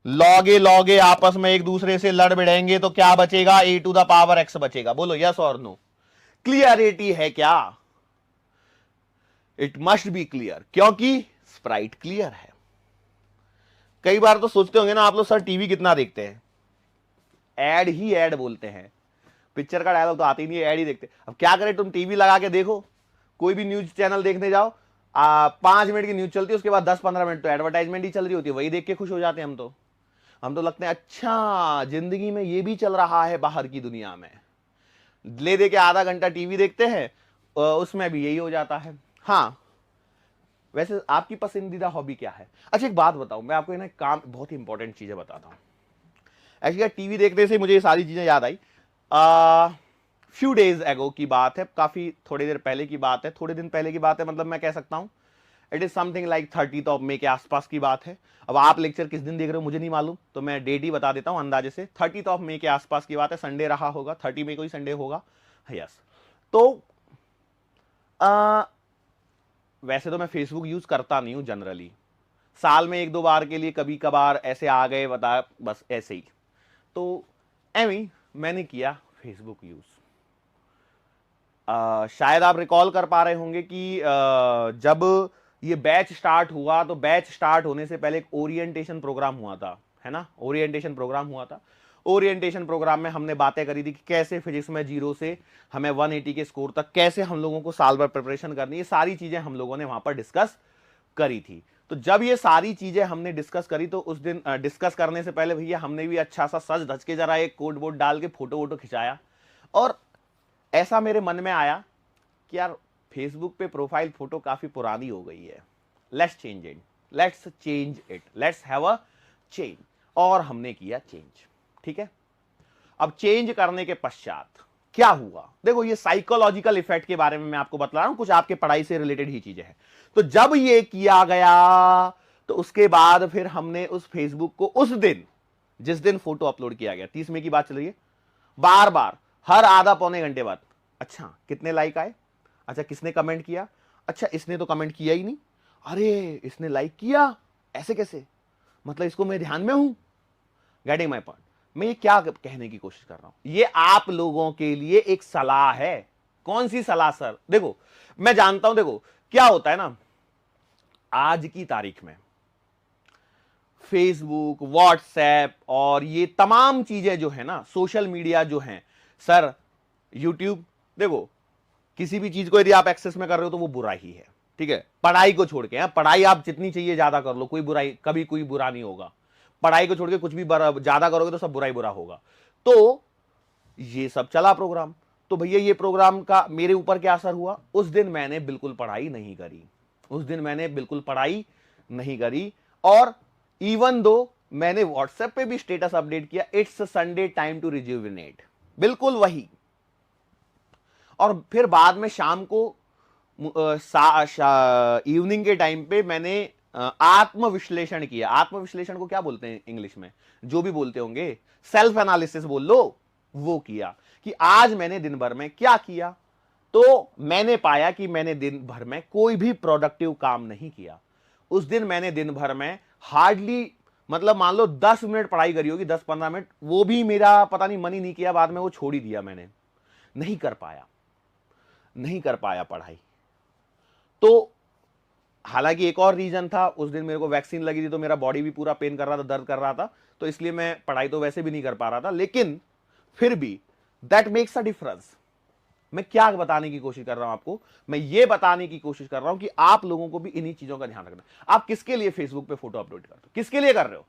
लॉगे लॉगे आपस में एक दूसरे से लड़ भिड़ेंगे तो क्या बचेगा, ए टू द पावर एक्स बचेगा। बोलो यस और नो। क्लियरिटी है क्या? इट मस्ट बी क्लियर, क्योंकि स्प्राइट क्लियर है। कई बार तो सोचते होंगे ना आप लोग, सर टीवी कितना देखते हैं? एड ही एड बोलते हैं। पिक्चर का डायलॉग तो आते ही नहीं, एड ही देखते। अब क्या करें, तुम टीवी लगा के देखो, कोई भी न्यूज चैनल देखने जाओ, 5 मिनट की न्यूज चलती है, उसके बाद 10-15 मिनट तो एडवर्टाइजमेंट ही चल रही होती है, वही देख के खुश हो जाते हैं हम तो लगते हैं अच्छा जिंदगी में ये भी चल रहा है बाहर की दुनिया में। ले दे के आधा घंटा टीवी देखते हैं, उसमें भी यही हो जाता है। हाँ, वैसे आपकी पसंदीदा हॉबी क्या है? अच्छा एक बात बताऊं, मैं आपको ना काम बहुत ही इंपॉर्टेंट चीजें बताता हूं। एक्चुअली टीवी देखने से मुझे ये सारी चीजें याद आई। फ्यू डेज एगो की बात है, काफी थोड़ी देर पहले की बात है, थोड़े दिन पहले की बात है, मतलब मैं कह सकता हूं इट इज समथिंग लाइक 30 मई के आसपास की बात है। अब आप लेक्चर किस दिन देख रहे हो मुझे नहीं मालूम, तो मैं डेट ही बता देता हूं अंदाजे से। 30 मई के आसपास की बात है, संडे रहा होगा, 30 मई को ही संडे होगा। यस। तो आ, वैसे तो मैं फेसबुक यूज करता नहीं हूं जनरली, साल में 1-2 बार के लिए कभी कभार ऐसे आ गए बता, बस ऐसे ही। तो एवी मैंने किया फेसबुक यूज। शायद आप रिकॉल कर पा रहे होंगे कि जब ये बैच स्टार्ट हुआ, तो बैच स्टार्ट होने से पहले एक ओरिएंटेशन प्रोग्राम हुआ था, है ना, ओरिएंटेशन प्रोग्राम हुआ था। ओरिएंटेशन प्रोग्राम में हमने बातें करी थी कि कैसे फिजिक्स में 0 से हमें 180 के स्कोर तक कैसे हम लोगों को साल भर प्रिपरेशन करनी, ये सारी चीजें हम लोगों ने वहां पर डिस्कस करी थी। तो जब ये सारी चीजें हमने डिस्कस करी, तो उस दिन डिस्कस करने से पहले भैया हमने भी अच्छा सा सज धज के जरा एक कोट वोट डाल के फोटो वोटो खिंचाया, और ऐसा मेरे मन में आया कि यार फेसबुक पे प्रोफाइल फोटो काफी पुरानी हो गई है, let's change it, let's change it, let's have a change. और हमने किया चेंज, ठीक है। अब चेंज करने के पश्चात क्या हुआ, देखो ये साइकोलॉजिकल इफेक्ट के बारे में मैं आपको बता रहा हूं, कुछ आपके पढ़ाई से रिलेटेड ही चीजें हैं। तो जब ये किया गया, तो उसके बाद फिर हमने उस फेसबुक को उस दिन, जिस दिन फोटो अपलोड किया गया, 30 मई की बात चल रही है, बार बार हर आधा पौने घंटे बाद, अच्छा कितने लाइक आए, अच्छा किसने कमेंट किया, अच्छा इसने तो कमेंट किया ही नहीं, अरे इसने लाइक किया, ऐसे कैसे, मतलब इसको मैं ध्यान में हूं। Getting my point. मैं ये क्या कहने की कोशिश कर रहा हूं, ये आप लोगों के लिए एक सलाह है। कौन सी सलाह सर? देखो मैं जानता हूं, देखो क्या होता है ना, आज की तारीख में फेसबुक, व्हाट्सएप और ये तमाम चीजें जो है ना, सोशल मीडिया जो है सर, यूट्यूब, देखो किसी भी चीज को यदि आप एक्सेस में कर रहे हो तो वो बुरा ही है, ठीक है। पढ़ाई को छोड़ के, पढ़ाई आप जितनी चाहिए ज्यादा कर लो, कोई बुराई, कभी कोई बुरा नहीं होगा। पढ़ाई को छोड़ के कुछ भी ज्यादा करोगे तो सब बुरा ही बुरा होगा। तो ये सब चला प्रोग्राम, तो भैया ये प्रोग्राम का मेरे ऊपर क्या असर हुआ, उस दिन मैंने बिल्कुल पढ़ाई नहीं करी, उस दिन मैंने बिल्कुल पढ़ाई नहीं करी। और इवन दो मैंने व्हाट्सएप पे भी स्टेटस अपडेट किया, it's Sunday time to rejuvenate, बिल्कुल वही। और फिर बाद में शाम को इवनिंग के टाइम पे मैंने आत्मविश्लेषण किया। आत्मविश्लेषण को क्या बोलते हैं इंग्लिश में, जो भी बोलते होंगे, सेल्फ एनालिसिस बोल लो, वो किया कि आज मैंने दिन भर में क्या किया। तो मैंने पाया कि मैंने दिन भर में कोई भी प्रोडक्टिव काम नहीं किया। उस दिन मैंने दिन भर में हार्डली, मतलब मान लो 10 मिनट पढ़ाई करी होगी, 10-15 मिनट, वो भी मेरा पता नहीं मन ही नहीं किया, बाद में वो छोड़ ही दिया मैंने, नहीं कर पाया, नहीं कर पाया पढ़ाई। तो हालांकि एक और रीजन था, उस दिन मेरे को वैक्सीन लगी थी तो मेरा बॉडी भी पूरा पेन कर रहा था, दर्द कर रहा था, तो इसलिए मैं पढ़ाई तो वैसे भी नहीं कर पा रहा था। लेकिन फिर भी दैट मेक्स अ डिफरेंस। मैं क्या बताने की कोशिश कर रहा हूं आपको, मैं ये बताने की कोशिश कर रहा हूं कि आप लोगों को भी इन्हीं चीजों का ध्यान रखना। आप किसके लिए फेसबुक पे फोटो अपलोड करते हो, किसके लिए कर रहे हो?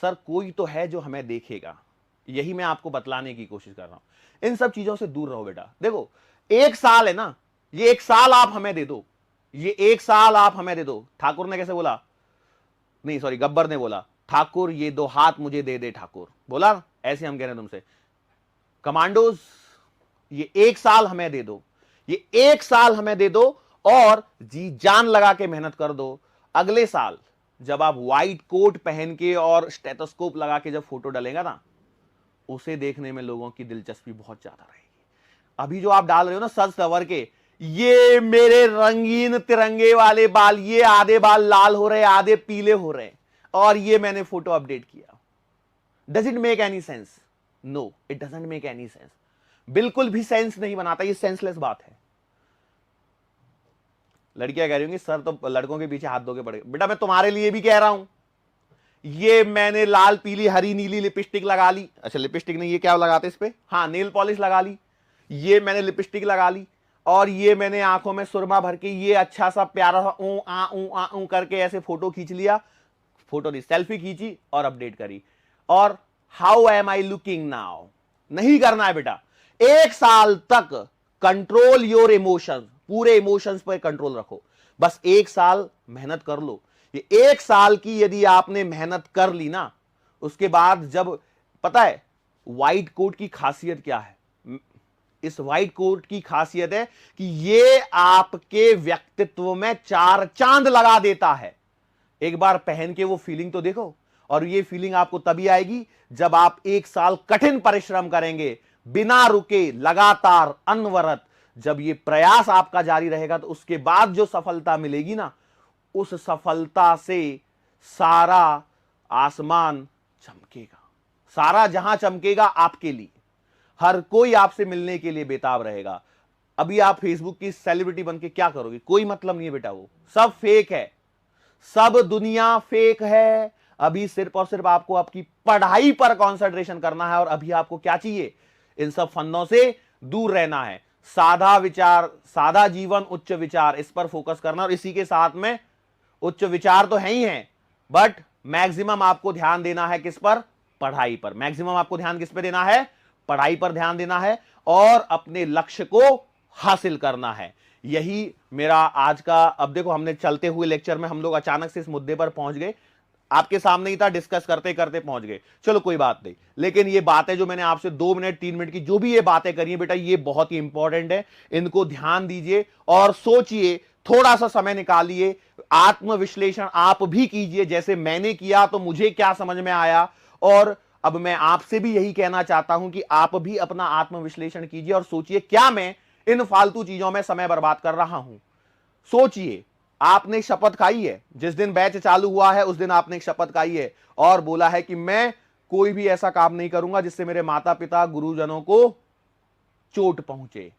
सर कोई तो है जो हमें देखेगा, यही मैं आपको बतलाने की कोशिश कर रहा हूं। इन सब चीजों से दूर रहो बेटा। देखो 1 साल है ना, ये 1 साल आप हमें दे दो, ये 1 साल आप हमें दे दो। ठाकुर ने कैसे बोला, नहीं सॉरी गब्बर ने बोला, ठाकुर ये 2 हाथ मुझे दे दे ठाकुर, बोला ऐसे हम कह रहे हैं तुमसे। कमांडोज ये 1 साल हमें दे दो, ये 1 साल हमें दे दो, और जी जान लगा के मेहनत कर दो। अगले साल जब आप व्हाइट कोट पहन के और स्टेथोस्कोप लगा के जब फोटो डालेगा ना, उसे देखने में लोगों की दिलचस्पी बहुत ज्यादा रहेगी। अभी जो आप डाल रहे हो ना सज सवर के, ये मेरे रंगीन तिरंगे वाले बाल, ये आधे बाल लाल हो रहे, आधे पीले हो रहे, और ये मैंने फोटो अपडेट किया। Does it make any sense? No, it doesn't make any sense. बिल्कुल भी सेंस नहीं बनाता, ये सेंसलेस बात है। लड़कियां कह रही होंगी सर तो लड़कों के पीछे हाथ धो के पड़े। बेटा मैं तुम्हारे लिए भी कह रहा हूं, ये मैंने लाल पीली हरी नीली लिपस्टिक लगा ली। अच्छा लिपस्टिक नहीं, ये क्या लगाते इस पे, हाँ नेल पॉलिश लगा ली। ये मैंने लिपस्टिक लगा ली और ये मैंने आंखों में सुरमा भर के ये अच्छा सा प्यारा सा ऊ करके ऐसे फोटो खींच लिया, फोटो नहीं सेल्फी खींची और अपडेट करी। और how am I looking now? नहीं करना है बेटा। 1 साल तक कंट्रोल योर इमोशंस, पूरे इमोशंस पर कंट्रोल रखो। बस 1 साल मेहनत कर लो। ये 1 साल की यदि आपने मेहनत कर ली ना, उसके बाद जब पता है व्हाइट कोट की खासियत क्या है? इस व्हाइट कोट की खासियत है कि ये आपके व्यक्तित्व में 4 चांद लगा देता है। एक बार पहन के वो फीलिंग तो देखो। और ये फीलिंग आपको तभी आएगी जब आप 1 साल कठिन परिश्रम करेंगे, बिना रुके, लगातार, अनवरत। जब ये प्रयास आपका जारी रहेगा तो उसके बाद जो सफलता मिलेगी ना, उस सफलता से सारा आसमान चमकेगा, सारा जहां चमकेगा आपके लिए। हर कोई आपसे मिलने के लिए बेताब रहेगा। अभी आप फेसबुक की सेलिब्रिटी बनके क्या करोगे? कोई मतलब नहीं है बेटा, वो सब फेक है, सब दुनिया फेक है। अभी सिर्फ और सिर्फ आपको आपकी पढ़ाई पर कंसंट्रेशन करना है। और अभी आपको क्या चाहिए? इन सब फंदों से दूर रहना है। साधा विचार, साधा जीवन, उच्च विचार, इस पर फोकस करना। और इसी के साथ में उच्च विचार तो है ही हैं, बट मैक्सिमम आपको ध्यान देना है किस पर? पढ़ाई पर। मैक्सिमम आपको ध्यान किस पे देना है? पढ़ाई पर ध्यान देना है और अपने लक्ष्य को हासिल करना है। यही मेरा आज का। अब देखो हमने चलते हुए लेक्चर में हम लोग अचानक से इस मुद्दे पर पहुंच गए, आपके सामने ही था, डिस्कस करते करते पहुंच गए। चलो कोई बात नहीं, लेकिन ये बातें जो मैंने आपसे 2 मिनट 3 मिनट की जो भी ये बातें करी है बेटा, ये बहुत ही इंपॉर्टेंट है। इनको ध्यान दीजिए और सोचिए, थोड़ा सा समय निकालिए, आत्मविश्लेषण आप भी कीजिए जैसे मैंने किया तो मुझे क्या समझ में आया। और अब मैं आपसे भी यही कहना चाहता हूं कि आप भी अपना आत्मविश्लेषण कीजिए और सोचिए क्या मैं इन फालतू चीजों में समय बर्बाद कर रहा हूं। सोचिए, आपने शपथ खाई है, जिस दिन बैच चालू हुआ है उस दिन आपने एक शपथ खाई है और बोला है कि मैं कोई भी ऐसा काम नहीं करूंगा जिससे मेरे माता पिता गुरुजनों को चोट पहुंचे।